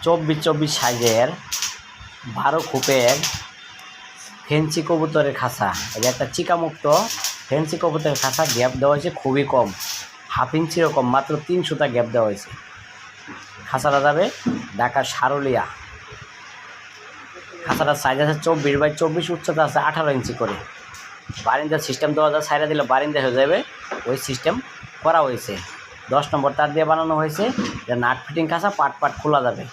24-24 সাইজের 12 খোপের ফেন্সি কবুতরের খাঁচা। এটা একটা চিকামুক্ত ফেন্সি কবুতরের খাঁচা। গ্যাপ দেওয়া হয়েছে খুবই কম, 1/2 ইঞ্চিরও কম, মাত্র 3 সুতা গ্যাপ দেওয়া হয়েছে। খাঁচাটা যাবে ঢাকার সারুলিয়া। খাঁচাটার সাইজ আছে 24x24, উচ্চতা আছে 18 ইঞ্চি করে। বারিন্দার সিস্টেম দেওয়া যায়, সাইডে দিলে বারিন্দা হয়ে যাবে, ওই সিস্টেম করা হয়েছে। 10 নম্বর তার দিয়ে বানানো হয়েছে। এটা নাট ফিটিং খাঁচা, পাট খোলা যাবে।